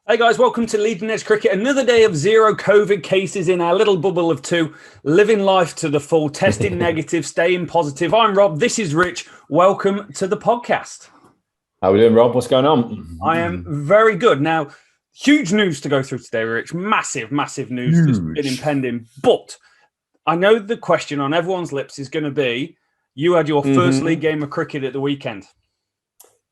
Hey guys, welcome to Leading Edge Cricket. Another day of zero COVID cases in our little bubble of two, living life to the full, testing negative, staying positive. I'm Rob, this is Rich. Welcome to the podcast. How are we doing, Rob? What's going on? I am very good. Now, huge news to go through today, Rich. Massive news that's been impending. But I know the question on everyone's lips is going to be, you had your first league game of cricket at the weekend.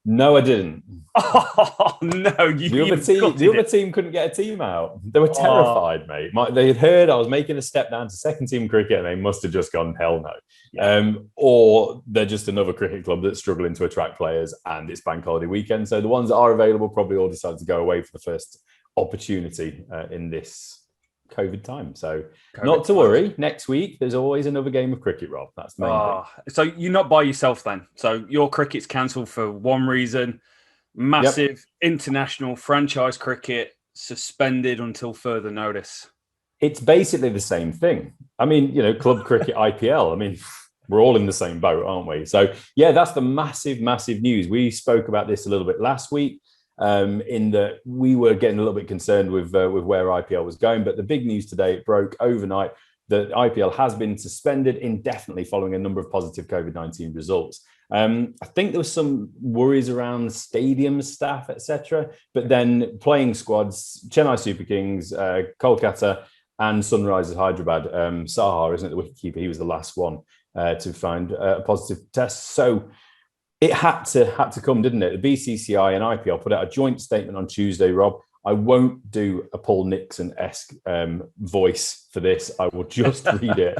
No, I didn't. Oh, no. The other team couldn't get a team out. They were terrified, mate. They had heard I was making a step down to second team cricket and they must have just gone, hell no. Yeah. Or they're just another cricket club that's struggling to attract players and it's bank holiday weekend. So the ones that are available probably all decided to go away for the first opportunity in this COVID time. So not to worry. Next week, there's always another game of cricket, Rob. That's the main thing. So you're not by yourself then. So your cricket's cancelled for one reason. Massive international franchise cricket suspended until further notice. It's basically the same thing. I mean, club cricket, IPL. I mean, we're all in the same boat, aren't we? So, yeah, that's the massive news. We spoke about this a little bit last week. In that we were getting a little bit concerned with where IPL was going, but the big news today, it broke overnight that IPL has been suspended indefinitely following a number of positive COVID-19 results. I think there was some worries around stadium staff, etc. But then playing squads, Chennai Super Kings, Kolkata, and Sunrisers Hyderabad. Sahar, isn't it, the wicketkeeper? He was the last one to find a positive test. So it had to come, didn't it? The BCCI and IPL put out a joint statement on Tuesday, Rob. I won't do a Paul Nixon-esque voice for this. I will just read it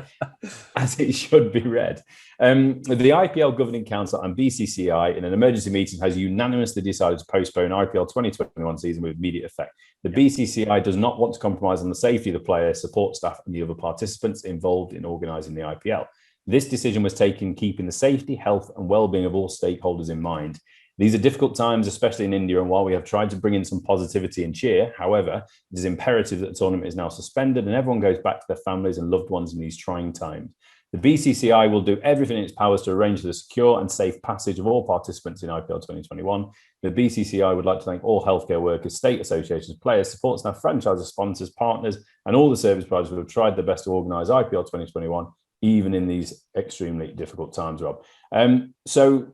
as it should be read. The IPL Governing Council and BCCI, in an emergency meeting, has unanimously decided to postpone IPL 2021 season with immediate effect. The BCCI does not want to compromise on the safety of the players, support staff, and the other participants involved in organising the IPL. This decision was taken keeping the safety, health, and well-being of all stakeholders in mind. These are difficult times, especially in India, and while we have tried to bring in some positivity and cheer, however, it is imperative that the tournament is now suspended and everyone goes back to their families and loved ones in these trying times. The BCCI will do everything in its powers to arrange for the secure and safe passage of all participants in IPL 2021. The BCCI would like to thank all healthcare workers, state associations, players, support staff, franchises, sponsors, partners, and all the service providers who have tried their best to organise IPL 2021, even in these extremely difficult times, Rob. So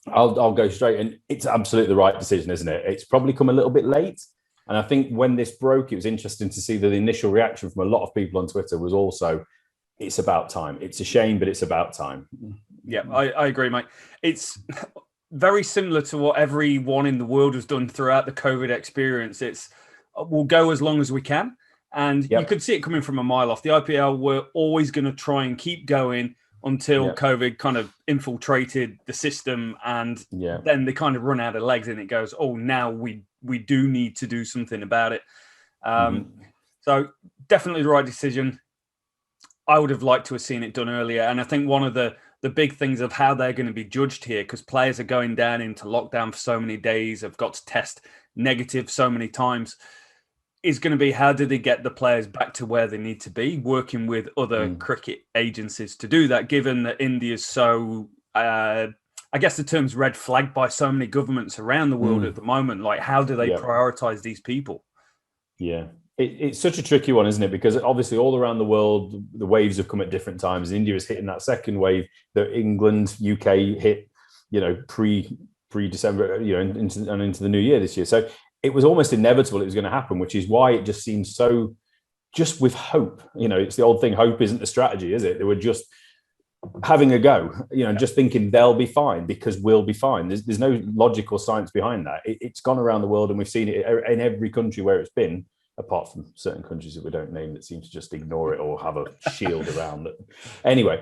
I'll go straight, and it's absolutely the right decision, isn't it? It's probably come a little bit late. And I think when this broke, it was interesting to see that the initial reaction from a lot of people on Twitter was also, it's about time. It's a shame, but it's about time. Yeah, I agree, mate. It's very similar to what everyone in the world has done throughout the COVID experience. It's we'll go as long as we can. And you could see it coming from a mile off. The IPL were always going to try and keep going until COVID kind of infiltrated the system, and then they kind of run out of legs and it goes, oh, now we do need to do something about it. So definitely the right decision. I would have liked to have seen it done earlier. And I think one of the big things of how they're going to be judged here, because players are going down into lockdown for so many days, have got to test negative so many times, is going to be how do they get the players back to where they need to be, working with other cricket agencies to do that, given that India's so, I guess the term's red flagged by so many governments around the world at the moment. Like, how do they prioritize these people? Yeah, it's such a tricky one, isn't it? Because obviously all around the world, the waves have come at different times. India is hitting that second wave that England, UK hit, pre-December, into the new year this year. So it was almost inevitable it was going to happen, which is why it just seems so, just with hope. It's the old thing, hope isn't the strategy, is it? They were just having a go, just thinking they'll be fine because we'll be fine. There's no logical science behind that. It's gone around the world and we've seen it in every country where it's been, apart from certain countries that we don't name that seem to just ignore it or have a shield around it. Anyway,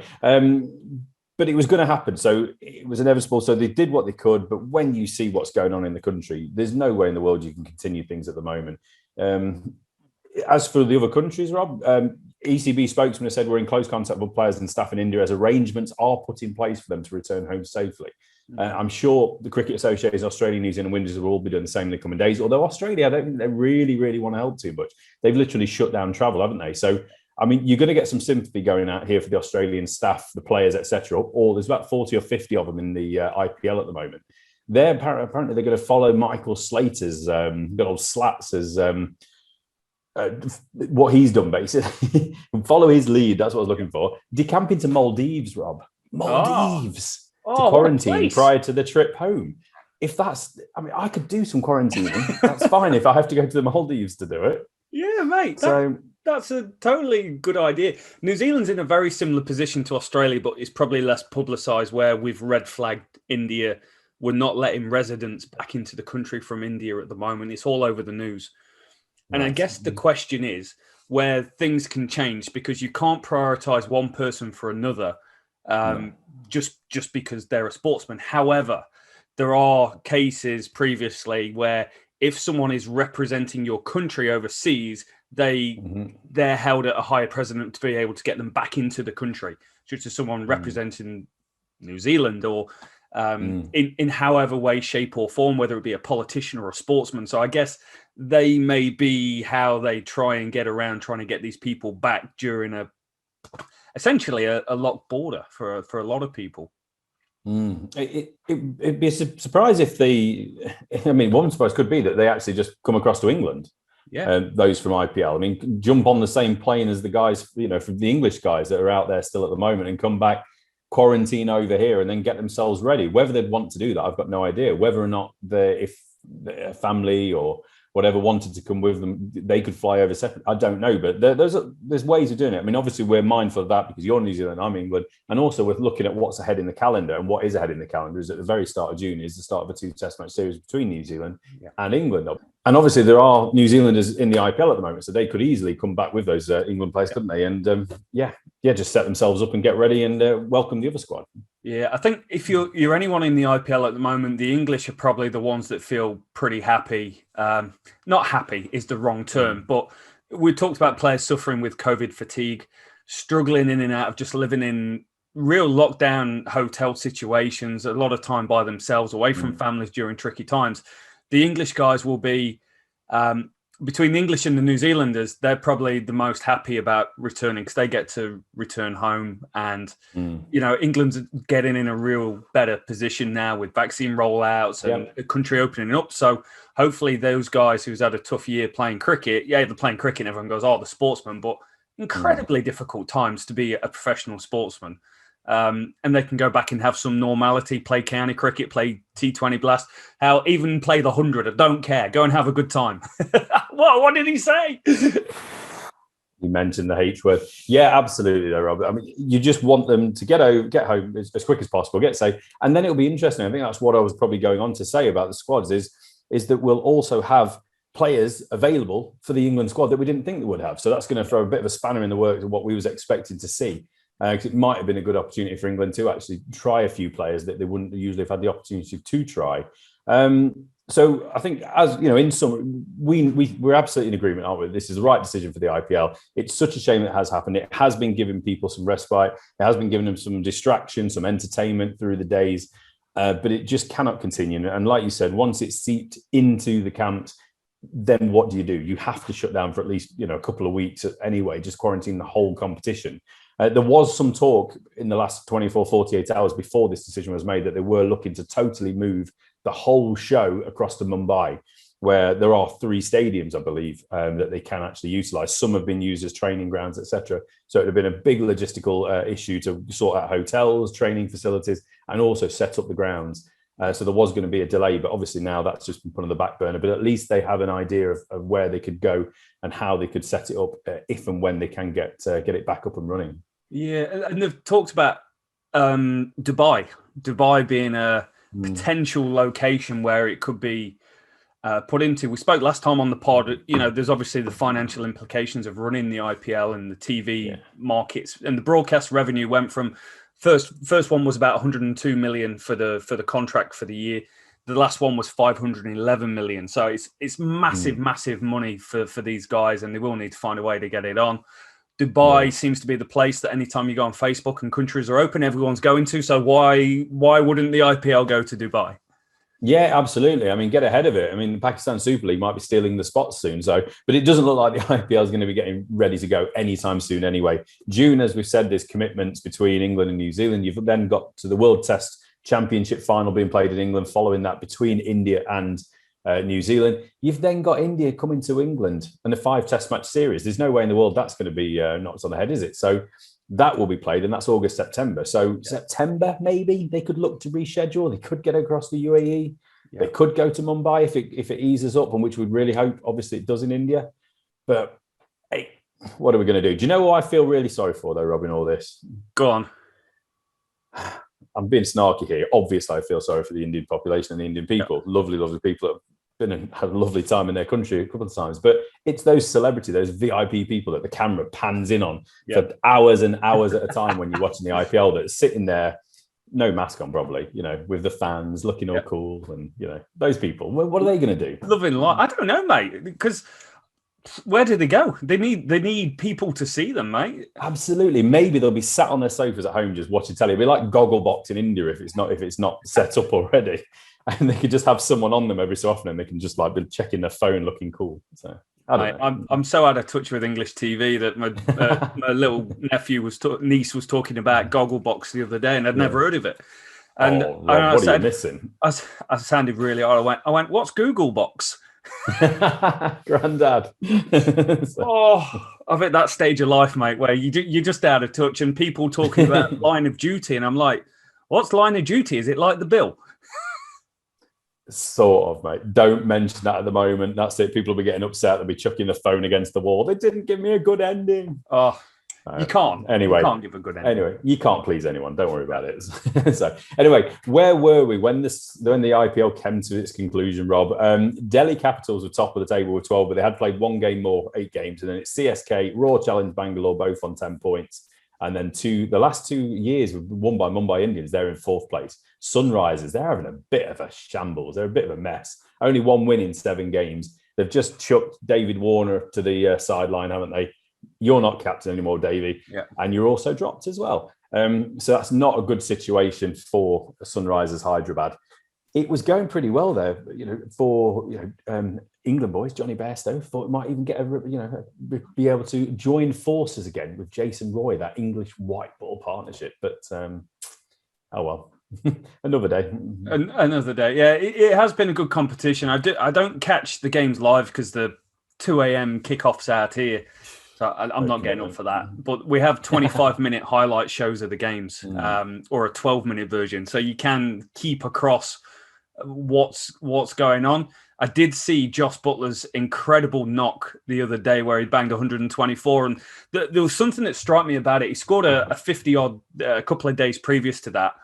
but it was going to happen. So it was inevitable. So they did what they could. But when you see what's going on in the country, there's no way in the world you can continue things at the moment. As for the other countries, Rob, ECB spokesman has said we're in close contact with players and staff in India as arrangements are put in place for them to return home safely. I'm sure the Cricket Association, Australia, New Zealand, Windies will all be doing the same in the coming days. Although Australia, I don't think they really want to help too much. They've literally shut down travel, haven't they? So I mean, you're going to get some sympathy going out here for the Australian staff, the players, etc. Or there's about 40 or 50 of them in the IPL at the moment. apparently they're going to follow Michael Slater's good old Slats as what he's done, basically. Follow his lead. That's what I was looking for. Decamp into Maldives, Rob. Maldives to quarantine prior to the trip home. If that's, I mean, I could do some quarantining. That's fine if I have to go to the Maldives to do it. Yeah, mate. That's a totally good idea. New Zealand's in a very similar position to Australia, but it's probably less publicised, where we've red flagged India. We're not letting residents back into the country from India at the moment. It's all over the news. And I guess the question is where things can change, because you can't prioritise one person for another just because they're a sportsman. However, there are cases previously where if someone is representing your country overseas, they're held at a higher precedent to be able to get them back into the country, such as someone representing New Zealand or in however way, shape or form, whether it be a politician or a sportsman. So I guess they may be how they try and get around trying to get these people back during essentially a locked border for a lot of people. It'd be a surprise if one surprise could be that they actually just come across to England. Those from IPL. I mean, jump on the same plane as the guys, from the English guys that are out there still at the moment, and come back, quarantine over here, and then get themselves ready. Whether they'd want to do that, I've got no idea. Whether or not if their family or whatever wanted to come with them, they could fly over separate. I don't know, but there's ways of doing it. I mean, obviously we're mindful of that because you're New Zealand, I'm England, and also we're looking at what's ahead in the calendar. And what is ahead in the calendar is at the very start of June is the start of a 2-test match series between New Zealand and England. And obviously there are New Zealanders in the IPL at the moment, so they could easily come back with those England players, couldn't they? And just set themselves up and get ready and welcome the other squad. Yeah, I think if you're anyone in the IPL at the moment, the English are probably the ones that feel pretty happy. Not happy is the wrong term, but we talked about players suffering with COVID fatigue, struggling in and out of just living in real lockdown hotel situations, a lot of time by themselves, away from families during tricky times. The English guys will be, between the English and the New Zealanders, they're probably the most happy about returning because they get to return home. And, England's getting in a real better position now with vaccine rollouts and the country opening up. So hopefully those guys who's had a tough year playing cricket, they're playing cricket and everyone goes, the sportsman, but incredibly difficult times to be a professional sportsman. And they can go back and have some normality, play county cricket, play T20 Blast, even play the 100. I don't care. Go and have a good time. What did he say? You mentioned the H word. Yeah, absolutely, though, Robert. I mean, you just want them to get home as quick as possible, get safe, and then it'll be interesting. I think that's what I was probably going on to say about the squads is that we'll also have players available for the England squad that we didn't think they would have. So that's going to throw a bit of a spanner in the works of what we was expecting to see. Because it might have been a good opportunity for England to actually try a few players that they wouldn't usually have had the opportunity to try. So I think, as you know, in some, we're absolutely in agreement, aren't we? This is the right decision for the IPL. It's such a shame that it has happened. It has been giving people some respite. It has been giving them some distraction, some entertainment through the days. But it just cannot continue. And like you said, once it's seeped into the camps, then what do? You have to shut down for at least a couple of weeks anyway, just quarantine the whole competition. There was some talk in the last 24, 48 hours before this decision was made that they were looking to totally move the whole show across to Mumbai, where there are 3 stadiums, I believe, that they can actually utilise. Some have been used as training grounds, etc. So it would have been a big logistical issue to sort out hotels, training facilities, and also set up the grounds. So there was going to be a delay, but obviously now that's just been put on the back burner. But at least they have an idea of where they could go and how they could set it up if and when they can get it back up and running. Yeah, and they've talked about Dubai being a potential location where it could be put into. We spoke last time on the pod, there's obviously the financial implications of running the IPL and the TV markets, and the broadcast revenue went from first one was about 102 million for the contract for the year. The last one was 511 million. So it's massive money for these guys, and they will need to find a way to get it on. Dubai seems to be the place that anytime you go on Facebook and countries are open, everyone's going to. So why wouldn't the IPL go to Dubai? Yeah, absolutely. I mean, get ahead of it. I mean, the Pakistan Super League might be stealing the spots soon. But it doesn't look like the IPL is going to be getting ready to go anytime soon anyway. June, as we've said, there's commitments between England and New Zealand. You've then got to the World Test Championship final being played in England, following that between India and New Zealand. You've then got India coming to England and a 5 test match series. There's no way in the world that's going to be knocked on the head, is it? So that will be played, and that's August, September. So September, maybe they could look to reschedule. They could get across the UAE. Yeah. They could go to Mumbai if it eases up, and which we'd really hope, obviously, it does in India. But hey, what are we going to do? Do you know what I feel really sorry for, though, Rob, in all this? Go on. I'm being snarky here. Obviously, I feel sorry for the Indian population and the Indian people. Yeah. Lovely, lovely people that have been and had a lovely time in their country a couple of times. But it's those celebrity, those VIP people that the camera pans in on for hours and hours at a time when you're watching the IPL, that are sitting there, no mask on probably, with the fans looking all cool. And, those people, what are they going to do? Loving life. I don't know, mate, because where do they go? They need people to see them, mate. Absolutely. Maybe they'll be sat on their sofas at home just watching telly. It'll be like Gogglebox in India if it's not set up already. And they could just have someone on them every so often, and they can just be checking their phone, looking cool. So I don't know. I'm so out of touch with English TV that my little niece was talking about Gogglebox the other day, and I'd never heard of it. And Rob, what are you missing? I sounded really odd. I went, what's Googlebox? Granddad. I'm at that stage of life, mate, where you're just out of touch, and people talking about Line of Duty, and I'm like, what's Line of Duty? Is it like the Bill? Sort of, mate. Don't mention that at the moment. That's it. People will be getting upset. They'll be chucking the phone against the wall. They didn't give me a good ending. You can't. Anyway, you can't give a good ending. Anyway, you can't please anyone. Don't worry about it. So, anyway, where were we when the IPL came to its conclusion, Rob? Delhi Capitals were top of the table with 12, but they had played one game more, 8 games, and then it's CSK, Royal Challenge Bangalore, both on 10 points. And then the last 2 years were won by Mumbai Indians. They're in 4th place. Sunrisers, they're having a bit of a shambles. They're a bit of a mess. Only 1 win in 7 games. They've just chucked David Warner to the sideline, haven't they? You're not captain anymore, Davey. Yeah. And you're also dropped as well. So that's not a good situation for Sunrisers Hyderabad. It was going pretty well there, for England boys. Johnny Bairstow thought it might even get be able to join forces again with Jason Roy, that English white ball partnership. But oh well, another day. Another day. Yeah, it has been a good competition. I don't catch the games live because the 2 a.m. kickoffs out here. So I'm not getting up for that. But we have 25-minute highlight shows of the games, or a 12-minute version, so you can keep across what's going on. I did see Josh Butler's incredible knock the other day where he banged 124, and there was something that struck me about it. He scored a 50-odd a couple of days previous to that,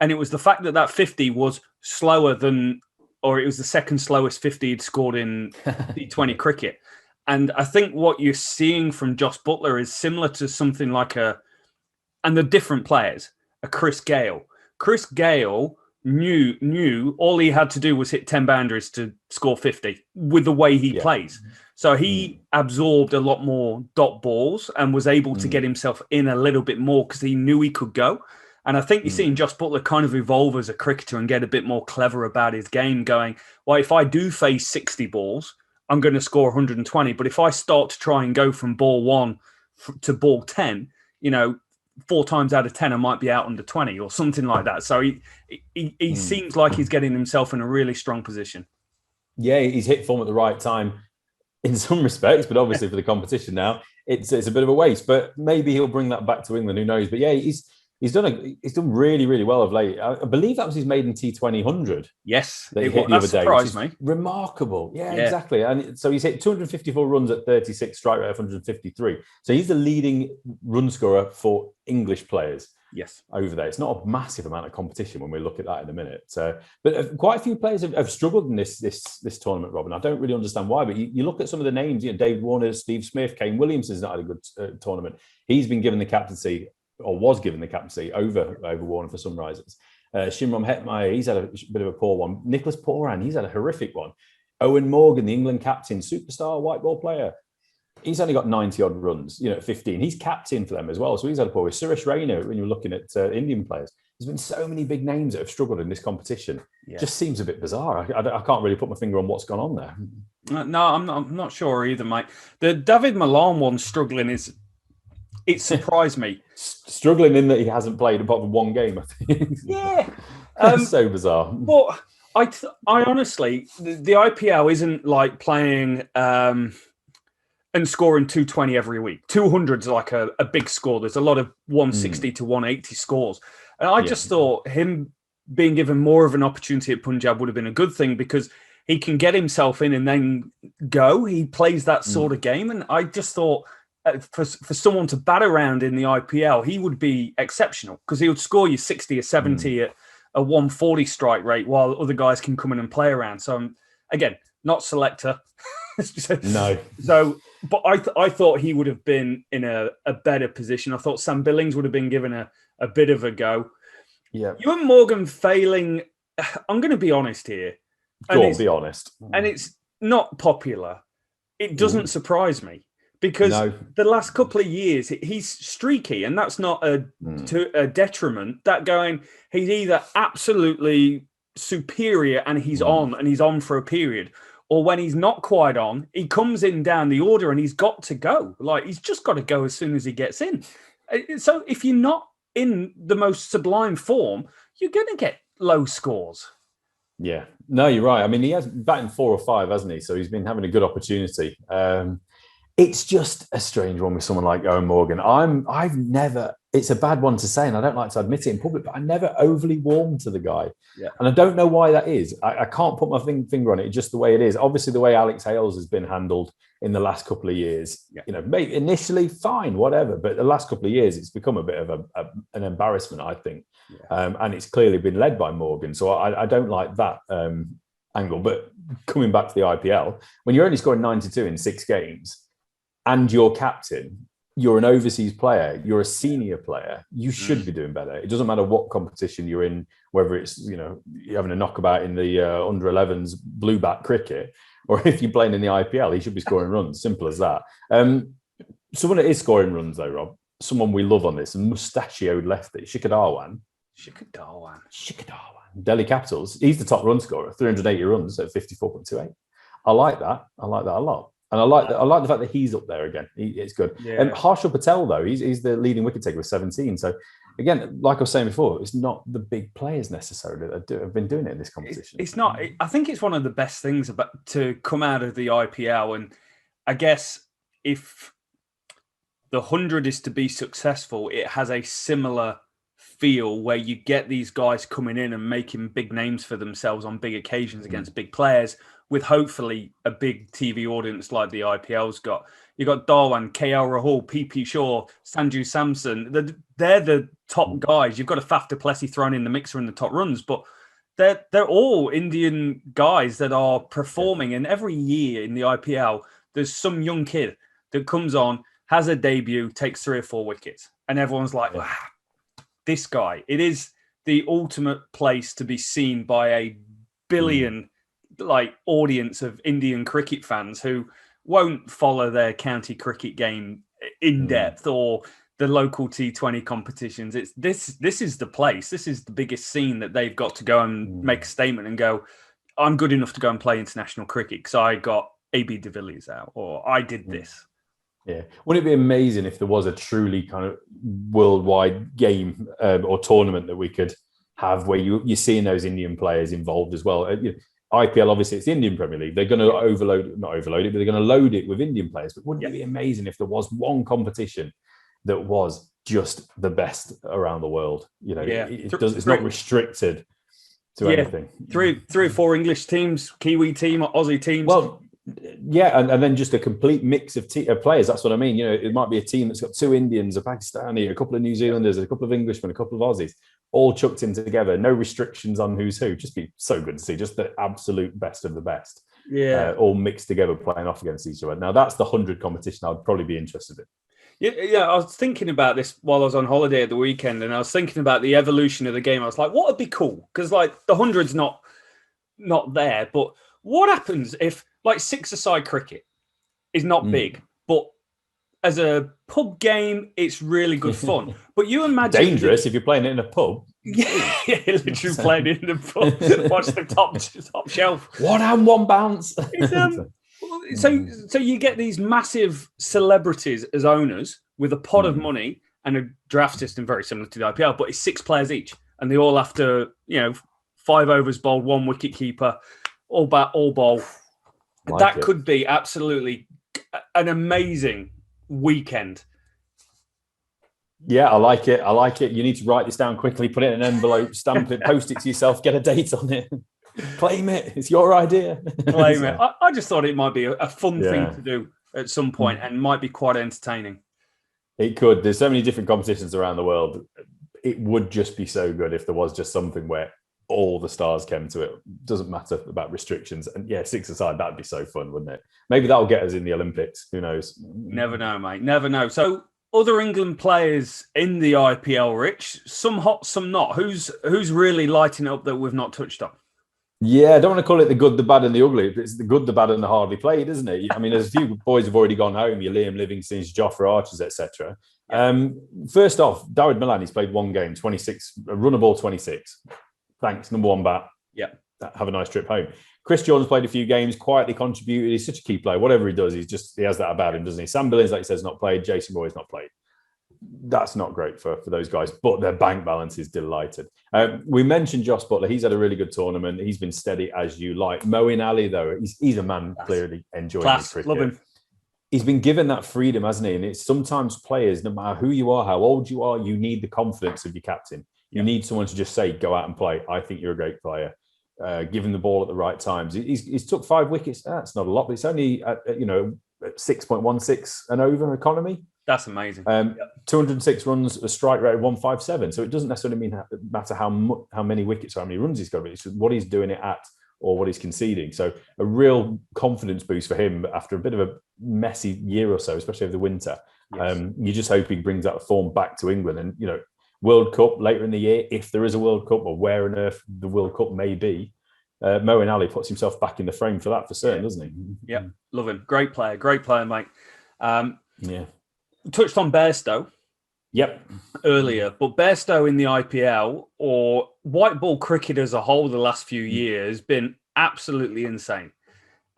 and it was the fact that 50 was slower than, or it was the second slowest 50 he'd scored in T20 cricket. And I think what you're seeing from Josh Butler is similar to something like and the different players, a Chris Gale. Chris Gale knew all he had to do was hit 10 boundaries to score 50 with the way he plays. So he absorbed a lot more dot balls and was able to get himself in a little bit more because he knew he could go. And I think you're seeing Josh Butler kind of evolve as a cricketer and get a bit more clever about his game, going, well, if I do face 60 balls, I'm going to score 120. But if I start to try and go from ball 1 to ball 10, 4 times out of 10, I might be out under 20 or something like that. So he seems like he's getting himself in a really strong position. Yeah, he's hit form at the right time in some respects, but obviously for the competition now, it's a bit of a waste. But maybe he'll bring that back to England. Who knows? But yeah, he's done really, really well of late. I believe that was his maiden T20 100. Yes, that he hit the other day. Surprised me. Remarkable. Yeah, exactly. And so he's hit 254 runs at 36, strike rate of 153. So he's the leading run scorer for English players. Yes, over there. It's not a massive amount of competition when we look at that in a minute. But quite a few players have struggled in this tournament, Robin. I don't really understand why. But you look at some of the names. Dave Warner, Steve Smith, Kane Williamson's not had a good tournament. He's been given the captaincy, or was given the captaincy over Warner for Sunrisers. Shimron Hetmeyer, he's had a bit of a poor one. Nicholas Poran, he's had a horrific one. Owen Morgan, the England captain, superstar white ball player, he's only got 90 odd runs, at 15. He's captain for them as well, so he's had a poor one. Suresh Raina, when you're looking at Indian players, there's been so many big names that have struggled in this competition. Yeah. Just seems a bit bizarre. I can't really put my finger on what's gone on there. No, I'm not sure either, mate. The David Milan one struggling it surprised me. Struggling in that he hasn't played apart from one game, I think. Yeah. So bizarre. But I honestly, the IPL isn't like playing and scoring 220 every week. 200 is like a big score. There's a lot of 160 to 180 scores. And I just thought him being given more of an opportunity at Punjab would have been a good thing because he can get himself in and then go. He plays that sort of game. And I just thought for someone to bat around in the IPL, he would be exceptional because he would score you 60 or 70 at a 140 strike rate while other guys can come in and play around. So, again, not selector. No. So, but I thought he would have been in a better position. I thought Sam Billings would have been given a bit of a go. Yeah. Ewan Morgan failing, I'm going to be honest here. Go on, be honest. And it's not popular. It doesn't surprise me because the last couple of years, he's streaky, and that's not to a detriment. That going, he's either absolutely superior and he's on for a period, or when he's not quite on, he comes in down the order and he's got to go. Like, he's just got to go as soon as he gets in. So if you're not in the most sublime form, you're going to get low scores. Yeah, no, you're right. I mean, he has batting 4 or 5, hasn't he? So he's been having a good opportunity. It's just a strange one with someone like Eoin Morgan. I've never, it's a bad one to say, and I don't like to admit it in public, but I never overly warmed to the guy. Yeah. And I don't know why that is. I can't put my finger on it, just the way it is. Obviously, the way Alex Hales has been handled in the last couple of years, maybe initially fine, whatever, but the last couple of years, it's become a bit of an embarrassment, I think. Yeah. And it's clearly been led by Morgan. So I don't like that angle. But coming back to the IPL, when you're only scoring 92 in 6 games and you're captain, you're an overseas player, you're a senior player, you should be doing better. It doesn't matter what competition you're in, whether it's, you're having a knockabout in the under 11s blue bat cricket, or if you're playing in the IPL, he should be scoring runs. Simple as that. Someone that is scoring runs though, Rob, someone we love on this, a mustachioed lefty, Shikhar Dhawan. Delhi Capitals. He's the top run scorer, 380 runs at 54.28. I like that a lot. And I like the fact that he's up there again. It's good. Yeah. Harshal Patel, though, he's the leading wicket taker with 17. So, again, like I was saying before, it's not the big players necessarily that have been doing it in this competition. It's not. I think it's one of the best things to come out of the IPL. And I guess if the 100 is to be successful, it has a similar feel where you get these guys coming in and making big names for themselves on big occasions against big players, with hopefully a big TV audience like the IPL's got. You got Darwin, KL Rahul, PP Shaw, Sanju Samson. They're the top guys. You've got a Faf du Plessis thrown in the mixer in the top runs, but they're all Indian guys that are performing. And every year in the IPL, there's some young kid that comes on, has a debut, takes 3 or 4 wickets, and everyone's like, wow, this guy. It is the ultimate place to be seen by a billion audience of Indian cricket fans who won't follow their county cricket game in depth or the local T20 competitions. It's this is the place. This is the biggest scene that they've got to go and make a statement and go, I'm good enough to go and play international cricket because I got AB de Villiers out, or I did this. Yeah. Wouldn't it be amazing if there was a truly kind of worldwide game or tournament that we could have where you're seeing those Indian players involved as well? IPL, obviously, it's the Indian Premier League. They're going to not overload it, but they're going to load it with Indian players. But wouldn't it be amazing if there was one competition that was just the best around the world? It's not restricted to anything. Three or 4 English teams, Kiwi team, Aussie teams. Well, yeah, and then just a complete mix of players. That's what I mean. It might be a team that's got 2 Indians, a Pakistani, a couple of New Zealanders, a couple of Englishmen, a couple of Aussies, all chucked in together. No restrictions on who's who. Just be so good to see. Just the absolute best of the best. Yeah, all mixed together, playing off against each other. Now that's the 100 competition I'd probably be interested in. Yeah, I was thinking about this while I was on holiday at the weekend, and I was thinking about the evolution of the game. I was like, what would be cool? Because the 100's not there, but what happens if 6-a-side cricket is not big, but as a pub game, it's really good fun. But you imagine dangerous if you're playing it in a pub. Yeah, literally playing it in the pub. Watch the top shelf. 1 and 1 bounce. So you get these massive celebrities as owners with a pot of money and a draft system very similar to the IPL, but it's 6 players each. and they all have to, 5 overs bowled, 1 wicket keeper, all bat, all bowl. That could be absolutely an amazing weekend. Yeah, I like it. You need to write this down quickly, put it in an envelope, stamp it, post it to yourself, get a date on it. Claim it. It's your idea. Claim it. I just thought it might be a fun thing to do at some point and might be quite entertaining. It could. There's so many different competitions around the world. It would just be so good if there was just something where all the stars came to it. Doesn't matter about restrictions. And 6 aside, that'd be so fun, wouldn't it? Maybe that'll get us in the Olympics. Who knows? Never know, mate. Never know. So other England players in the IPL, Rich, some hot, some not. Who's really lighting up that we've not touched on? Yeah, I don't want to call it the good, the bad, and the ugly. It's the good, the bad, and the hardly played, isn't it? I mean, there's a few boys who've already gone home. Your Liam Livingstones, Jofra Archers, etc. First off, Darwin Milan, he's played 1 game, 26, a runner ball 26. Thanks, number 1 bat. Yeah. Have a nice trip home. Chris Jordan's played a few games, quietly contributed. He's such a key player. Whatever he does, he has that about him, doesn't he? Sam Billings, like he says, not played. Jason Roy's not played. That's not great for those guys, but their bank balance is delighted. We mentioned Josh Butler. He's had a really good tournament. He's been steady as you like. Moeen Ali, though, he's a man clearly enjoying his cricket. Love him. He's been given that freedom, hasn't he? And it's sometimes players, no matter who you are, how old you are, you need the confidence of your captain. You need someone to just say, go out and play. I think you're a great player. Give him the ball at the right times. He's took 5 wickets. That's not a lot, but it's only at 6.16 and over economy. That's amazing. 206 runs, a strike rate of 157. So it doesn't necessarily matter how many wickets or how many runs he's got, but it's just what he's doing it at or what he's conceding. So a real confidence boost for him after a bit of a messy year or so, especially over the winter. Yes. You just hope he brings that form back to England. And, World Cup later in the year, if there is a World Cup or where on earth the World Cup may be, Moeen Ali puts himself back in the frame for that for certain, doesn't he? Yeah, love him. Great player, mate. Yeah. Touched on Bairstow. Yep. Earlier, but Bairstow in the IPL or white ball cricket as a whole the last few years been absolutely insane.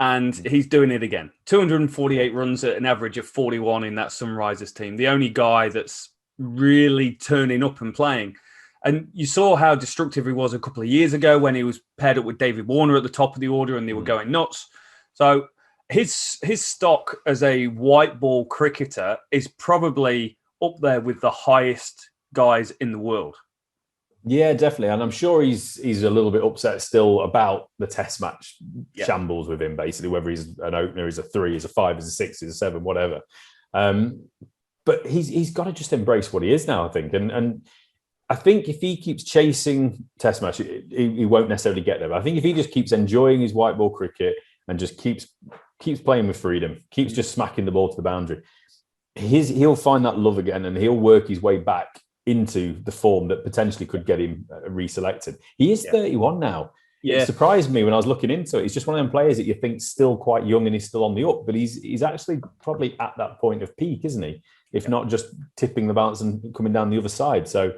And he's doing it again. 248 runs at an average of 41 in that Sunrisers team. The only guy that's really turning up and playing. And you saw how destructive he was a couple of years ago when he was paired up with David Warner at the top of the order and they were going nuts. So his stock as a white ball cricketer is probably up there with the highest guys in the world. Yeah, definitely. And I'm sure he's a little bit upset still about the test match shambles with him, basically, whether he's an opener, he's a 3, he's a 5, he's a 6, he's a 7, whatever. But he's got to just embrace what he is now, I think. And I think if he keeps chasing test match, he won't necessarily get there. But I think if he just keeps enjoying his white ball cricket and just keeps playing with freedom, keeps just smacking the ball to the boundary, he'll find that love again and he'll work his way back into the form that potentially could get him reselected. He is 31 now. Yeah. It surprised me when I was looking into it. He's just one of them players that you think still quite young and he's still on the up, but he's actually probably at that point of peak, isn't he? If not just tipping the balance and coming down the other side. So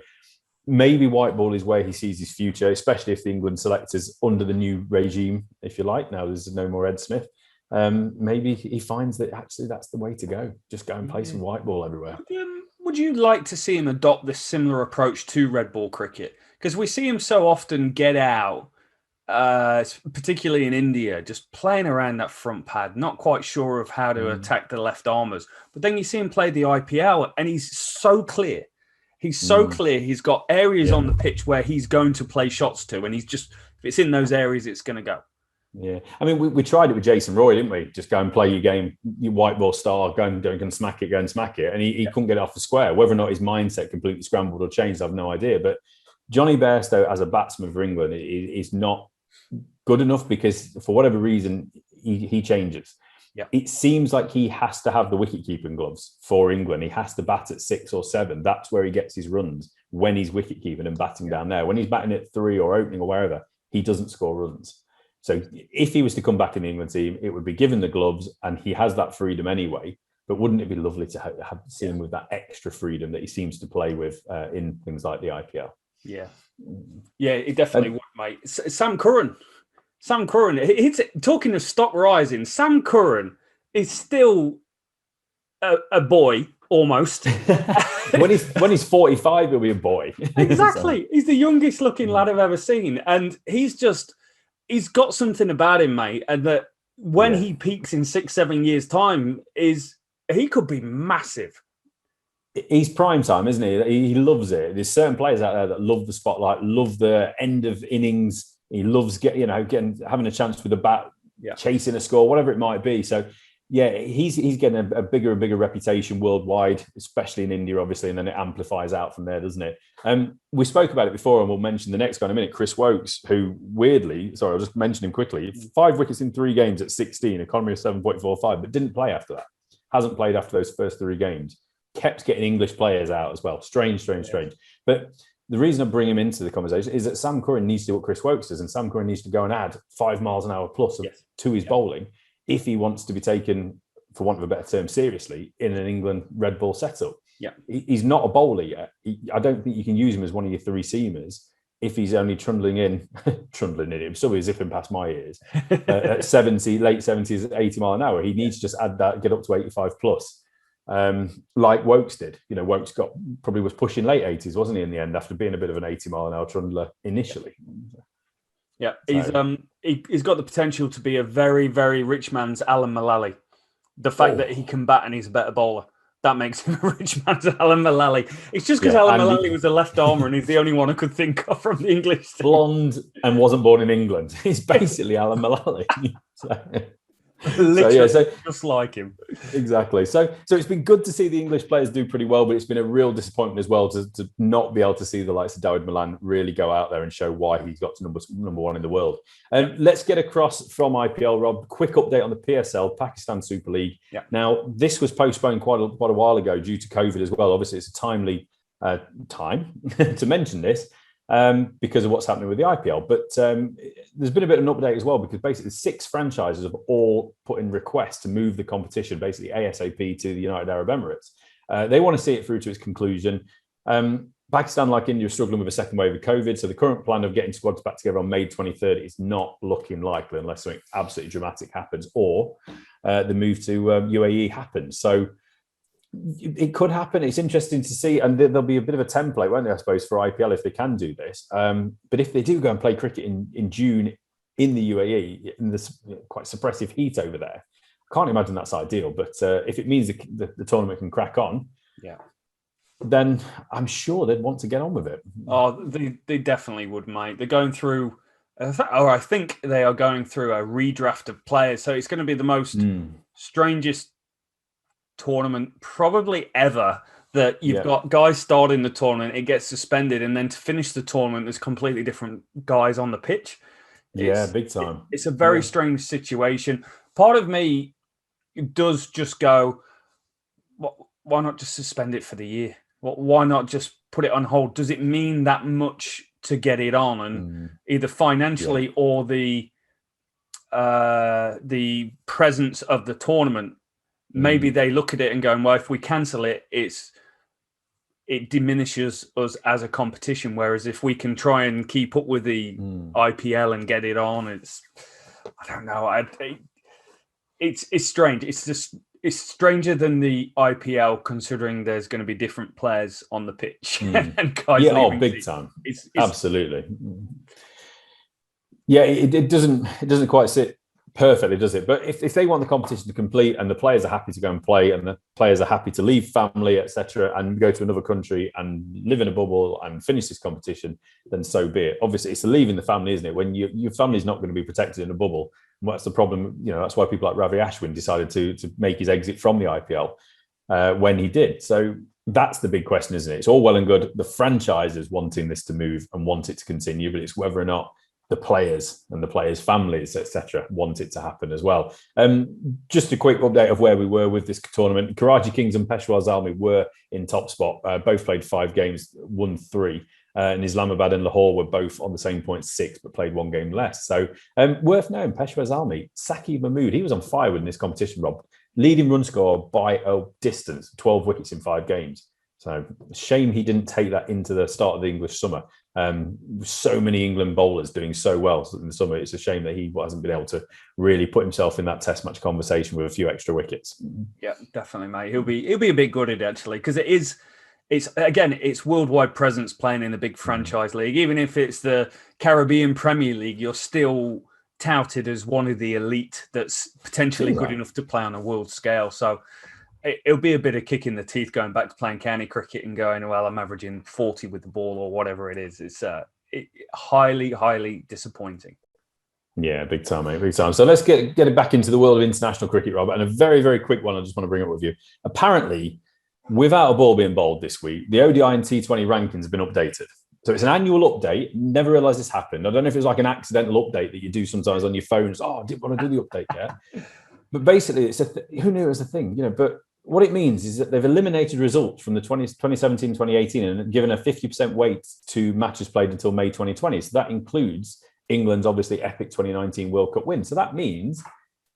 maybe white ball is where he sees his future, especially if the England selectors under the new regime, if you like. Now there's no more Ed Smith. Maybe he finds that actually that's the way to go. Just go and play some white ball everywhere. Would you like to see him adopt this similar approach to red ball cricket? Because we see him so often get out, particularly in India, just playing around that front pad, not quite sure of how to attack the left armers. But then you see him play the IPL and he's so clear. He's so clear. He's got areas on the pitch where he's going to play shots to, and he's just, if it's in those areas, it's going to go. Yeah. I mean, we tried it with Jason Roy, didn't we? Just go and play your game, your white ball style, go and smack it, go and smack it. And he couldn't get it off the square. Whether or not his mindset completely scrambled or changed, I have no idea. But Johnny Bairstow as a batsman for England is not good enough because for whatever reason, he changes. Yeah. It seems like he has to have the wicket-keeping gloves for England. He has to bat at 6 or 7. That's where he gets his runs when he's wicket-keeping and batting down there. When he's batting at 3 or opening or wherever, he doesn't score runs. So if he was to come back in the England team, it would be given the gloves and he has that freedom anyway. But wouldn't it be lovely to have seen him with that extra freedom that he seems to play with in things like the IPL? Yeah. Yeah, it definitely would, mate. Sam Curran. Talking of stock rising, Sam Curran is still a boy almost. when he's 45, he'll be a boy. Exactly. He's the youngest looking lad I've ever seen. And he's got something about him, mate. And that when he peaks in 6-7 years' time, he could be massive. He's prime time, isn't he? He loves it. There's certain players out there that love the spotlight, love the end of innings. He loves having a chance with the bat, chasing a score, whatever it might be. So, yeah, he's getting a bigger and bigger reputation worldwide, especially in India, obviously, and then it amplifies out from there, doesn't it? We spoke about it before, and we'll mention the next guy in a minute, Chris Wokes, who weirdly, I'll just mention him quickly, 5 wickets in 3 games at 16, economy of 7.45, but didn't play after that. Hasn't played after those first 3 games. Kept getting English players out as well. Strange. But the reason I bring him into the conversation is that Sam Curran needs to do what Chris Wokes does, and Sam Curran needs to go and add 5 miles an hour plus to his bowling if he wants to be taken, for want of a better term, seriously in an England red ball setup. Yeah, he's not a bowler yet. I don't think you can use him as one of your 3 seamers if he's only trundling in him, still zipping past my ears at 70, late 70s, 80 mile an hour. He needs to just add that, get up to 85 plus. Like Wokes did. Wokes probably was pushing late 80s, wasn't he, in the end, after being a bit of an 80 mile an hour trundler initially. Yeah, he's got the potential to be a very, very rich man's Alan Mullally. The fact that he can bat and he's a better bowler, that makes him a rich man's Alan Mullally. It's just because Alan Mullally was a left armer and he's the only one I could think of from the English team. Blonde and wasn't born in England. He's basically Alan Mullally. Literally, just like him. Exactly. So it's been good to see the English players do pretty well, but it's been a real disappointment as well to not be able to see the likes of Darwin Milan really go out there and show why he's got to number 1 in the world. Let's get across from IPL, Rob. Quick update on the PSL, Pakistan Super League. Yeah. Now, this was postponed quite a while ago due to COVID as well. Obviously, it's a timely time to mention this. Because of what's happening with the IPL. But there's been a bit of an update as well, because basically 6 franchises have all put in requests to move the competition, basically ASAP, to the United Arab Emirates. They want to see it through to its conclusion. Pakistan, like India, are struggling with a second wave of COVID. So the current plan of getting squads back together on May 23rd is not looking likely unless something absolutely dramatic happens or the move to UAE happens. So it could happen. It's interesting to see, and there'll be a bit of a template, won't there, I suppose, for IPL if they can do this. But if they do go and play cricket in June in the UAE, in this quite suppressive heat over there, I can't imagine that's ideal. But if it means the tournament can crack on, then I'm sure they'd want to get on with it. Oh, they definitely would, mate. They're going through, I think they are going through a redraft of players. So it's going to be the most strangest tournament probably ever, that you've got guys starting the tournament, it gets suspended, and then to finish the tournament there's completely different guys on the pitch. Big time. It's a very strange situation. Part of me does just go, why not just suspend it for the year? Why not just put it on hold? Does it mean that much to get it on, and either financially or the presence of the tournament? Maybe they look at it and go, well, if we cancel it, it diminishes us as a competition. Whereas if we can try and keep up with the IPL and get it on, I don't know. It's strange. It's stranger than the IPL, considering there's going to be different players on the pitch and guys. Big time. It's absolutely. Yeah, it doesn't quite sit perfectly, does it? But if they want the competition to complete and the players are happy to go and play and the players are happy to leave family, etc., and go to another country and live in a bubble and finish this competition, then so be it. Obviously, it's leaving the family, isn't it? When your family's not going to be protected in a bubble, what's the problem? That's why people like Ravi Ashwin decided to make his exit from the IPL when he did. So that's the big question, isn't it? It's all well and good the franchises wanting this to move and want it to continue, but it's whether or not the players and the players' families, etc., want it to happen as well. Just a quick update of where we were with this tournament. Karachi Kings and Peshawar Zalmi were in top spot. Both played 5 games, won 3. And Islamabad and Lahore were both on the same point, 6, but played 1 game less. So worth knowing, Peshawar Zalmi, Saqib Mahmood, he was on fire in this competition, Rob. Leading run score by a distance, 12 wickets in 5 games. So shame he didn't take that into the start of the English summer. So many England bowlers doing so well in the summer. It's a shame that he hasn't been able to really put himself in that Test match conversation with a few extra wickets. Yeah, definitely, mate. He'll be a bit gutted actually, because it's worldwide presence playing in the big franchise league. Even if it's the Caribbean Premier League, you're still touted as one of the elite that's potentially good enough to play on a world scale. So it'll be a bit of kick in the teeth going back to playing county cricket and going, well, I'm averaging 40 with the ball or whatever it is. It's highly, highly disappointing. Yeah, big time, mate, big time. So let's get it back into the world of international cricket, Rob. And a very, very quick one I just want to bring up with you. Apparently, without a ball being bowled this week, the ODI and T20 rankings have been updated. So it's an annual update. Never realised this happened. I don't know if it was like an accidental update that you do sometimes on your phones. Oh, I didn't want to do the update yet. But basically, it's who knew it was a thing, But what it means is that they've eliminated results from the 2017, 2018 and given a 50% weight to matches played until May 2020. So that includes England's obviously epic 2019 World Cup win. So that means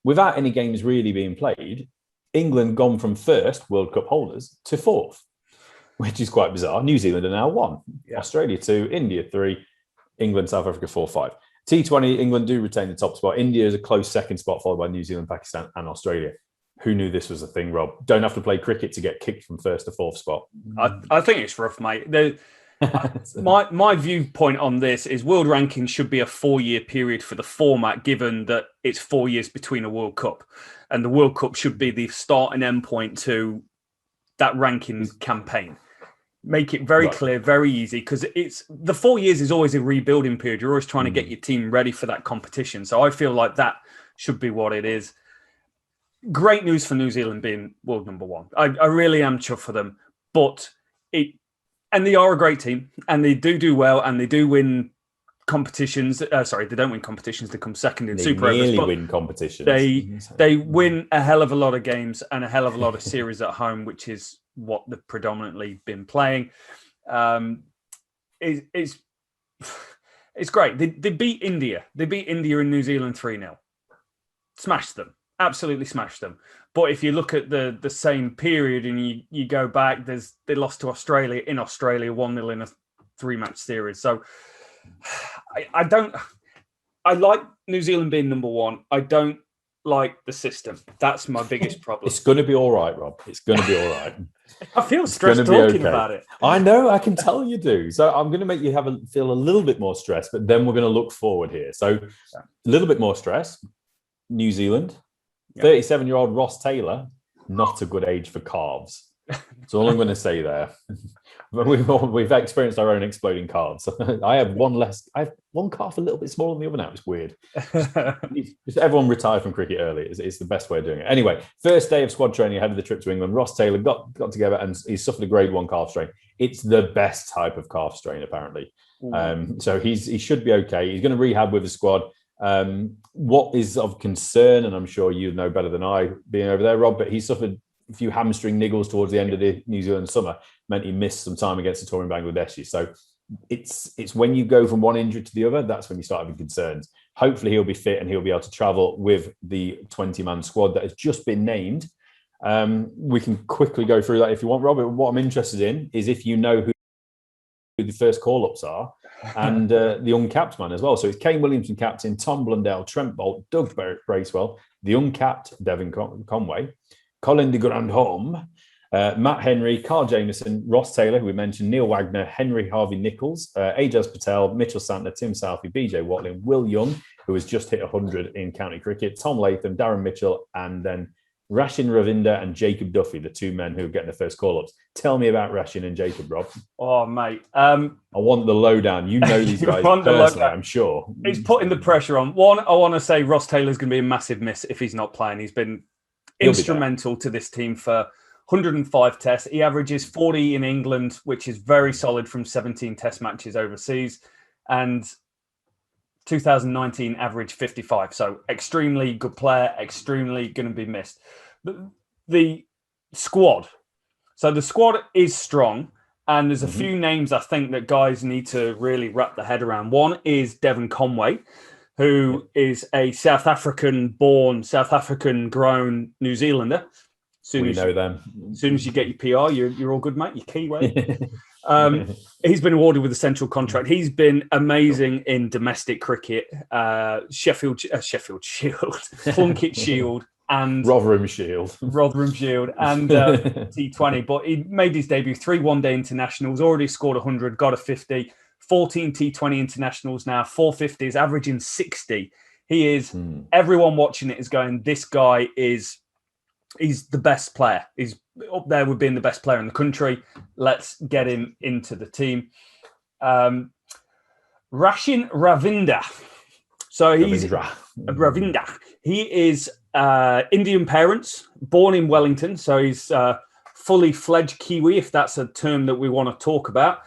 without any games really being played, England gone from first World Cup holders to fourth, which is quite bizarre. New Zealand are now 1, Australia 2, India 3, England, South Africa 4, 5. T20, England do retain the top spot. India is a close second spot, followed by New Zealand, Pakistan and Australia. Who knew this was a thing, Rob? Don't have to play cricket to get kicked from first to fourth spot. I think it's rough, mate. My viewpoint on this is world rankings should be a 4-year period for the format, given that it's 4 years between a World Cup. And the World Cup should be the start and end point to that rankings campaign. Make it very clear, very easy, because it's the 4 years is always a rebuilding period. You're always trying to get your team ready for that competition. So I feel like that should be what it is. Great news for New Zealand being world number 1. I really am chuffed for them. But they are a great team, and they do well, and they do win competitions. Sorry, they don't win competitions. They come second in Super Overs. They nearly win competitions. They win a hell of a lot of games and a hell of a lot of series at home, which is what they've predominantly been playing. It's great. They beat India. They beat India and New Zealand 3-0. Smashed them. Absolutely smashed them. But if you look at the same period and you go back, they lost to Australia in Australia 1-0 in a 3-match series. So I like New Zealand being number 1. I don't like the system. That's my biggest problem. It's going to be all right, Rob. It's going to be all right. I feel stressed talking about it. I know. I can tell you do. So I'm going to make you feel a little bit more stressed, but then we're going to look forward here. So a little bit more stress. New Zealand. 37-year-old Ross Taylor, not a good age for calves. That's all I'm going to say there. We've experienced our own exploding calves. I have one less. I have one calf a little bit smaller than the other now. It's weird. Just everyone retire from cricket early. It's the best way of doing it. Anyway, first day of squad training ahead of the trip to England. Ross Taylor got together and he suffered a grade 1 calf strain. It's the best type of calf strain, apparently. So he should be okay. He's going to rehab with the squad. What is of concern, and I'm sure you know better than I being over there, Rob, but he suffered a few hamstring niggles towards the end of the New Zealand summer, meant he missed some time against the touring Bangladeshi. So it's when you go from one injury to the other, that's when you start having concerns. Hopefully he'll be fit and he'll be able to travel with the 20-man squad that has just been named. We can quickly go through that if you want, Robert. What I'm interested in is if you know who the first call-ups are, and the uncapped man as well. So it's Kane Williamson captain, Tom Blundell, Trent Bolt, Doug Bracewell, the uncapped Devin Conway, Colin de Grandhomme, Matt Henry, Carl Jameson, Ross Taylor, who we mentioned, Neil Wagner, Henry Harvey Nichols, Ajaz Patel, Mitchell Santner, Tim Southey, BJ Watling, Will Young, who has just hit 100 in county cricket, Tom Latham, Darren Mitchell, and then Rashin Ravinder and Jacob Duffy, the two men who are getting the first call-ups. Tell me about Rashin and Jacob, Rob. Oh, mate. I want the lowdown. You know these guys personally, I'm sure. He's putting the pressure on. One, I want to say Ross Taylor's going to be a massive miss if he's not playing. He's been instrumental to this team for 105 tests. He averages 40 in England, which is very solid from 17 test matches overseas. And 2019 average 55. So extremely good player, extremely going to be missed. The squad. So the squad is strong. And there's a few names I think that guys need to really wrap their head around. One is Devin Conway, who is a South African-born, South African-grown New Zealander. We know them. As soon as you get your PR, you're all good, mate. Your keyway. He's been awarded with a central contract. He's been amazing in domestic cricket, Sheffield Shield, Plunkett Shield, and Rotherham Shield, and T20. But he made his debut 3 one-day internationals, already scored 100, got a 50, 14 T20 internationals now, 450s, averaging 60. He is, everyone watching it is going, this guy he's the best player. He's up there with being the best player in the country. Let's get him into the team. Rashin Ravinda. So he's Ravinda. He is Indian parents, born in Wellington. So he's fully fledged Kiwi, if that's a term that we want to talk about.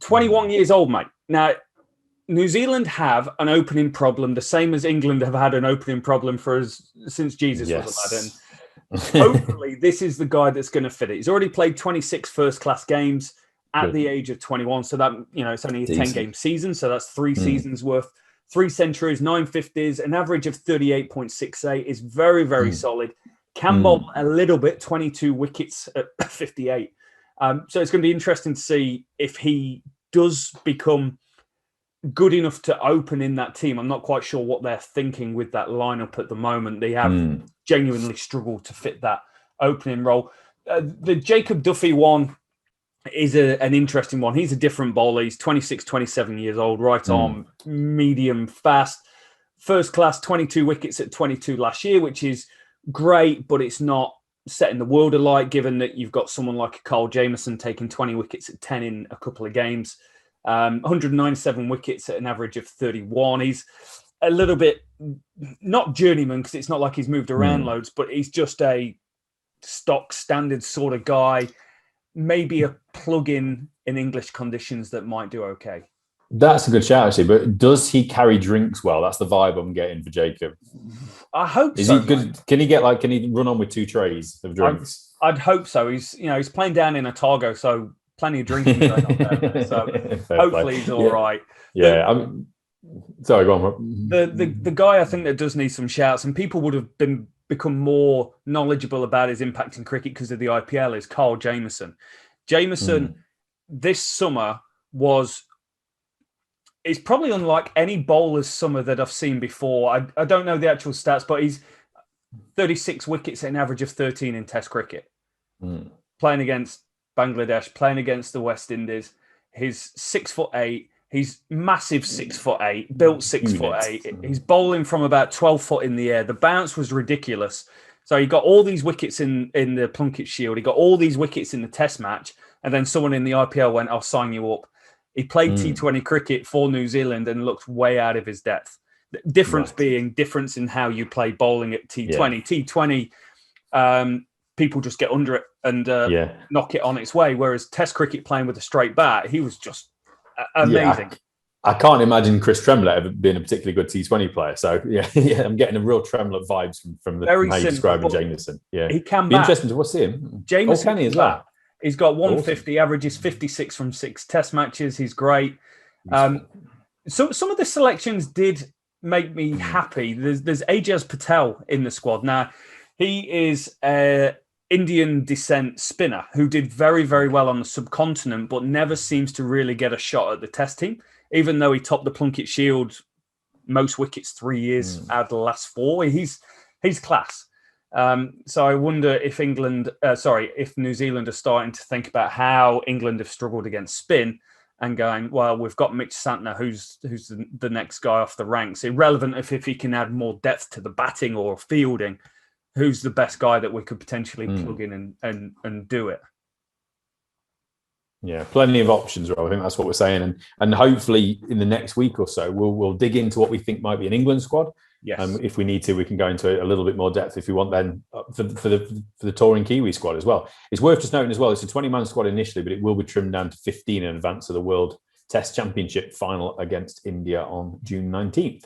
21 years old, mate. Now, New Zealand have an opening problem, the same as England have had an opening problem since Jesus was a lad. And hopefully this is the guy that's going to fit it. He's already played 26 first-class games at the age of 21. So that, it's only a 10-game season. So that's 3 seasons worth. 3 centuries, 9 50s, an average of 38.68 is very, very solid. Can bowl a little bit, 22 wickets at 58. So it's going to be interesting to see if he does become good enough to open in that team. I'm not quite sure what they're thinking with that lineup at the moment. They have genuinely struggled to fit that opening role. The Jacob Duffy one is an interesting one. He's a different bowler. He's 26, 27 years old, right arm, medium, fast. First class, 22 wickets at 22 last year, which is great, but it's not setting the world alight, given that you've got someone like Carl Jameson taking 20 wickets at 10 in a couple of games. 197 wickets at an average of 31. He's a little bit, not journeyman, because it's not like he's moved around loads, but he's just a stock standard sort of guy. Maybe a plug-in in English conditions that might do okay. That's a good shout, actually. But does he carry drinks well? That's the vibe I'm getting for Jacob. I hope so. Is he good? Can he run on with 2 trays of drinks? I'd hope so. He's playing down in Otago, so plenty of drinking going on down there. So hopefully he's all right. Yeah. Sorry, go on. The guy I think that does need some shouts, and people would have become more knowledgeable about his impact in cricket because of the IPL, is Carl Jameson. Jameson this summer it's probably unlike any bowler's summer that I've seen before. I don't know the actual stats, but he's 36 wickets at an average of 13 in Test cricket. Playing against Bangladesh, playing against the West Indies. He's 6'8". He's massive 6'8", built 6'8". He's bowling from about 12 foot in the air. The bounce was ridiculous. So he got all these wickets in the Plunkett Shield. He got all these wickets in the Test match. And then someone in the IPL went, I'll sign you up. He played T20 cricket for New Zealand and looked way out of his depth. The difference being difference in how you play bowling at T20. T20, people just get under it and knock it on its way. Whereas Test cricket playing with a straight bat, he was just amazing. I can't imagine Chris Tremlett ever being a particularly good T20 player. So I'm getting a real Tremlett vibes from how you're describing Jameson. Yeah, he can be interesting to see him. Jameson can he as well? He's got 150, averages 56 from 6 Test matches. He's great. So some of the selections did make me happy. There's Ajaz Patel in the squad now. He is Indian descent spinner who did very, very well on the subcontinent, but never seems to really get a shot at the Test team, even though he topped the Plunkett Shield most wickets 3 years out of the last 4. He's class. So I wonder if if New Zealand are starting to think about how England have struggled against spin and going, well, we've got Mitch Santner, who's the next guy off the ranks. Irrelevant if he can add more depth to the batting or fielding, who's the best guy that we could potentially plug in and do it. Yeah, plenty of options, Rob. I think that's what we're saying. And hopefully in the next week or so, we'll dig into what we think might be an England squad. Yes. If we need to, we can go into a little bit more depth if we want then for the touring Kiwi squad as well. It's worth just noting as well, it's a 20-man squad initially, but it will be trimmed down to 15 in advance of the World Test Championship final against India on June 19th.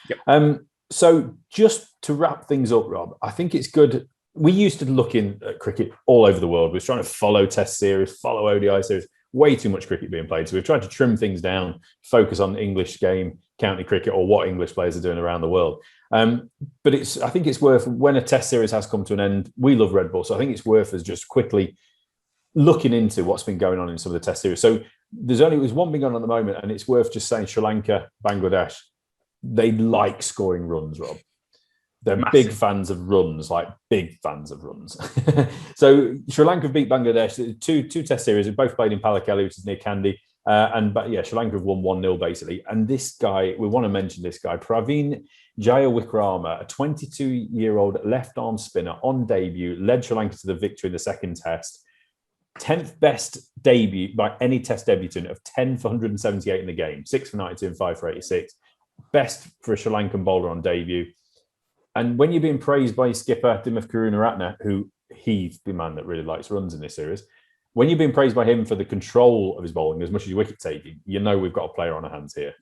Yep. So just to wrap things up, Rob, I think it's good. We used to look at cricket all over the world. We were trying to follow Test series, follow ODI series. way too much cricket being played. So we've tried to trim things down, focus on the English game, county cricket, or what English players are doing around the world. But I think it's worth, when a test series has come to an end, we love Red Bull, so I think it's worth us just quickly looking into what's been going on in some of the test series. So there's one thing on at the moment, and it's worth just saying Sri Lanka, Bangladesh, they like scoring runs, Rob. They're big fans of runs, like big fans of runs. So Sri Lanka beat Bangladesh, two test series, we both played in Palakkale, which is near Kandy. Sri Lanka have won 1-0 basically. And this guy, we want to mention this guy, Praveen Jayawikrama, a 22-year-old left-arm spinner on debut, led Sri Lanka to the victory in the second test. 10th best debut by any test debutant of 10 for 178 in the game, 6 for 92 and 5 for 86. Best for a Sri Lankan bowler on debut. And when you're being praised by skipper Dimuth Karunaratne, who he's the man that really likes runs in this series, when you're being praised by him for the control of his bowling as much as wicket taking, you know we've got a player on our hands here.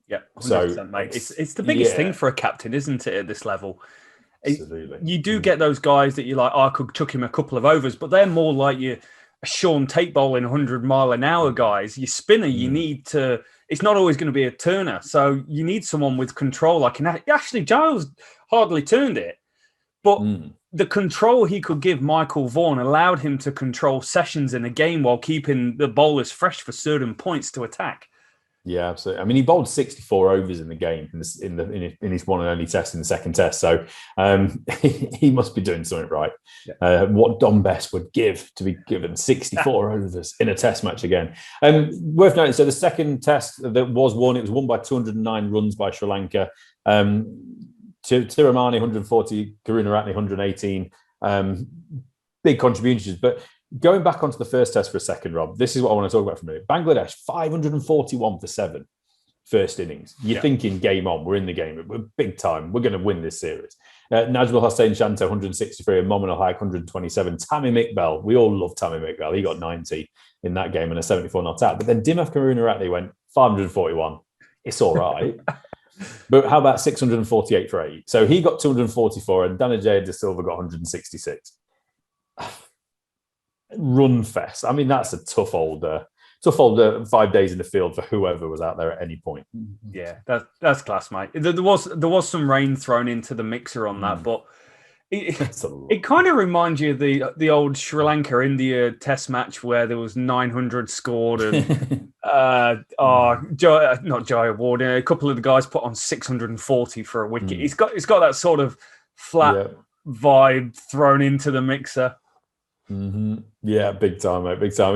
Yeah, 100%, so mate, it's the biggest thing for a captain, isn't it? At this level, absolutely. You do get those guys that you're like, I could chuck him a couple of overs, but they're more like your Sean Tate bowling 100-mile-an-hour guys. Your spinner, you need to. It's not always going to be a turner, so you need someone with control. Like Ashley Giles hardly turned it, but the control he could give Michael Vaughan allowed him to control sessions in a game while keeping the bowlers fresh for certain points to attack. Yeah, absolutely. I mean, he bowled 64 overs in the game in his one and only test in the second test. So he must be doing something right. Yeah. What Dom Best would give to be given 64 overs in a test match again. Worth noting, so the second test that was won, it was won by 209 runs by Sri Lanka. Tiramani 140, Karunaratne 118. Big contributions, but going back onto the first test for a second, Rob, this is what I want to talk about for a minute. Bangladesh, 541 for 7, first innings. You're thinking game on, we're in the game, we're big time, we're going to win this series. Najmul Hossain Shanto, 163, and Momin Al-Haik, 127. Tamim Iqbal, we all love Tamim Iqbal. He got 90 in that game and a 74 not out. But then Dimuth Karunaratne went 541. It's all right. But how about 648 for 8? So he got 244, and Dhananjaya De Silva got 166. Run fest. I mean, that's a tough old 5 days in the field for whoever was out there at any point. Yeah, that's class, mate. There was some rain thrown into the mixer on that, but it kind of reminds you of the old Sri Lanka India Test match where there was 900 scored and not Jaya Ward, a couple of the guys put on 640 for a wicket. It's got that sort of flat vibe thrown into the mixer. Yeah, big time, mate, big time.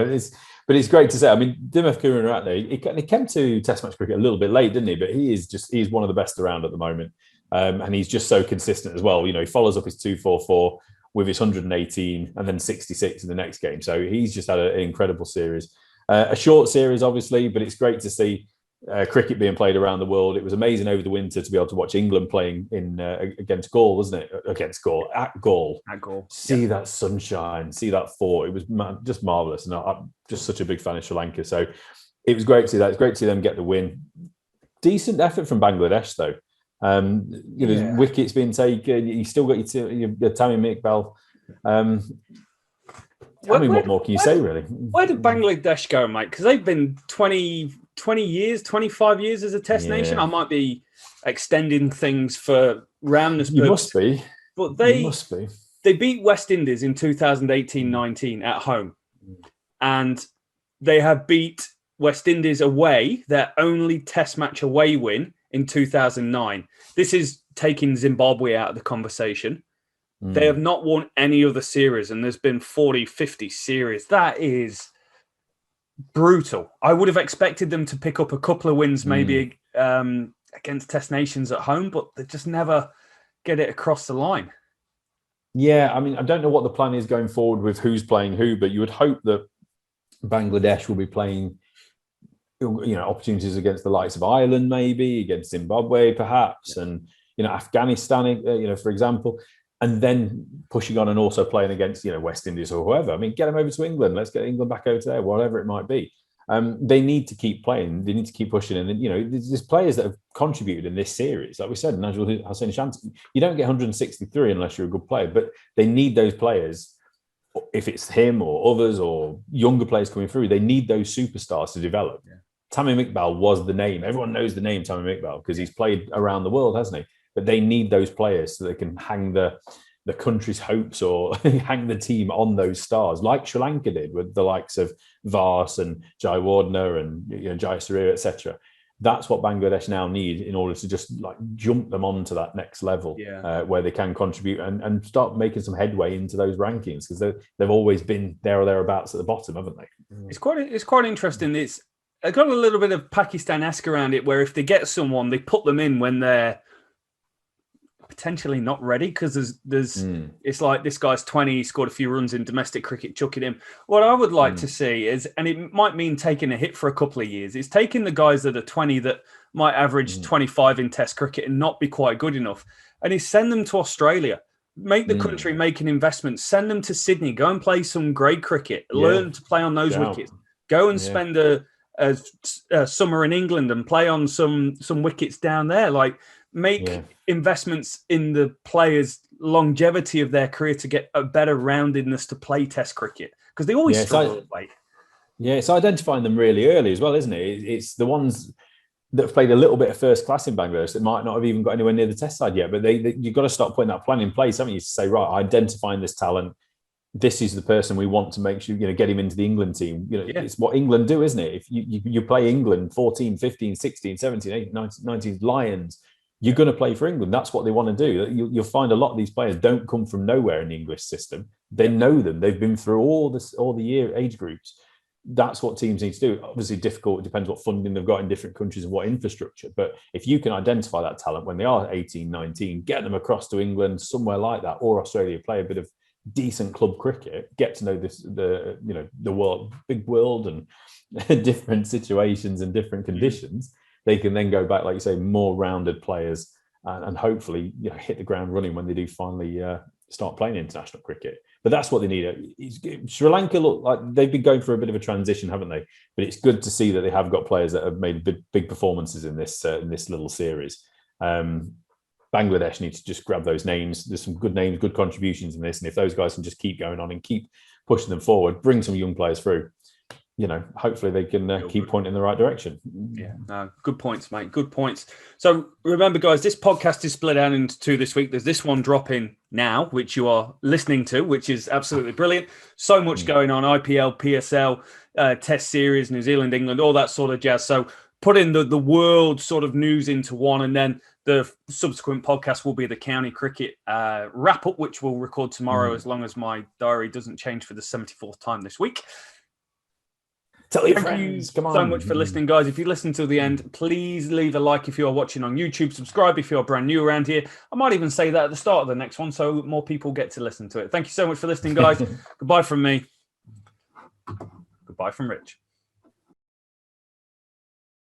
But it's great to say. I mean, Dimuth Karunaratne, he came to Test match cricket a little bit late, didn't he? But he's one of the best around at the moment, and he's just so consistent as well. You know, he follows up his 244 with his 118 and then 66 in the next game. So he's just had an incredible series, a short series, obviously, but it's great to see cricket being played around the world. It was amazing over the winter to be able to watch England playing in against Gaul, wasn't it? Against Gaul, at Gaul. See that sunshine, see that fort. It was just marvellous. And I'm just such a big fan of Sri Lanka. So it was great to see that. It's great to see them get the win. Decent effort from Bangladesh, though. Wickets being taken. You still got your Tamim Iqbal. What more can you say, really? Where did Bangladesh go, mate? Because they've been 20 years, 25 years as a test nation. I might be extending things for roundness purposes. You must be. But they beat West Indies in 2018-19 at home. And they have beat West Indies away, their only test match away win in 2009. This is taking Zimbabwe out of the conversation. They have not won any other series, and there's been 40, 50 series. That is brutal. I would have expected them to pick up a couple of wins, maybe against test nations at home, but they just never get it across the line. Yeah, I mean, I don't know what the plan is going forward with who's playing who, but you would hope that Bangladesh will be playing, opportunities against the likes of Ireland, maybe against Zimbabwe, perhaps, and Afghanistan, for example. And then pushing on and also playing against, West Indies or whoever. I mean, get them over to England. Let's get England back over there, whatever it might be. They need to keep playing. They need to keep pushing. And, there's players that have contributed in this series. Like we said, Najmul Hossain Shanto, you don't get 163 unless you're a good player. But they need those players if it's him or others or younger players coming through, they need those superstars to develop. Yeah. Tamim Iqbal was the name. Everyone knows the name Tamim Iqbal because he's played around the world, hasn't he? But they need those players so they can hang the country's hopes or hang the team on those stars, like Sri Lanka did with the likes of Vars and Jayawardene and Jayasuriya, etc. That's what Bangladesh now need in order to just like jump them onto that next level, where they can contribute and start making some headway into those rankings, because they've always been there or thereabouts at the bottom, haven't they? It's quite interesting. It's got a little bit of Pakistan-esque around it, where if they get someone, they put them in when they're potentially not ready, because it's like, this guy's 20, he scored a few runs in domestic cricket, chuck it in. What I would like to see is, and it might mean taking a hit for a couple of years, is taking the guys that are 20 that might average 25 in test cricket and not be quite good enough, and is send them to Australia, make the country make an investment, send them to Sydney, go and play some grade cricket, learn to play on those wickets, go and spend a summer in England and play on some wickets down there, like make investments in the players' longevity of their career to get a better roundedness to play test cricket, because they always struggle. It's identifying them really early as well, isn't it? It's the ones that have played a little bit of first class in Bangladesh that might not have even got anywhere near the test side yet, but you've got to start putting that plan in place, haven't you, to say, right, identifying this talent, this is the person we want to make sure, get him into the England team. It's what England do, isn't it? If you play England 14, 15, 16, 17, 18, 19, 19 Lions, you're going to play for England. That's what they want to do. You'll find a lot of these players don't come from nowhere in the English system. They know them. They've been through all the year age groups. That's what teams need to do. Obviously difficult. It depends what funding they've got in different countries and what infrastructure. But if you can identify that talent when they are 18, 19, get them across to England, somewhere like that, or Australia, play a bit of decent club cricket, get to know the world, big world, and different situations and different conditions. They can then go back, like you say, more rounded players, and hopefully hit the ground running when they do finally start playing international cricket. But that's what they need. Sri Lanka look like they've been going through a bit of a transition, haven't they? But it's good to see that they have got players that have made big performances in this little series. Bangladesh needs to just grab those names. There's some good names, good contributions in this, and if those guys can just keep going on and keep pushing them forward, bring some young players through, hopefully they can keep pointing in the right direction. Yeah, good points, mate. Good points. So remember, guys, this podcast is split out into two this week. There's this one dropping now, which you are listening to, which is absolutely brilliant. So much going on, IPL, PSL, Test Series, New Zealand, England, all that sort of jazz. So put in the world sort of news into one, and then the subsequent podcast will be the county cricket wrap-up, which we'll record tomorrow, as long as my diary doesn't change for the 74th time this week. Tell your friends. Come on. So much for listening, guys. If you listen till the end, please leave a like if you're watching on YouTube. Subscribe if you're brand new around here. I might even say that at the start of the next one, so more people get to listen to it. Thank you so much for listening, guys. Goodbye from me. Goodbye from Rich.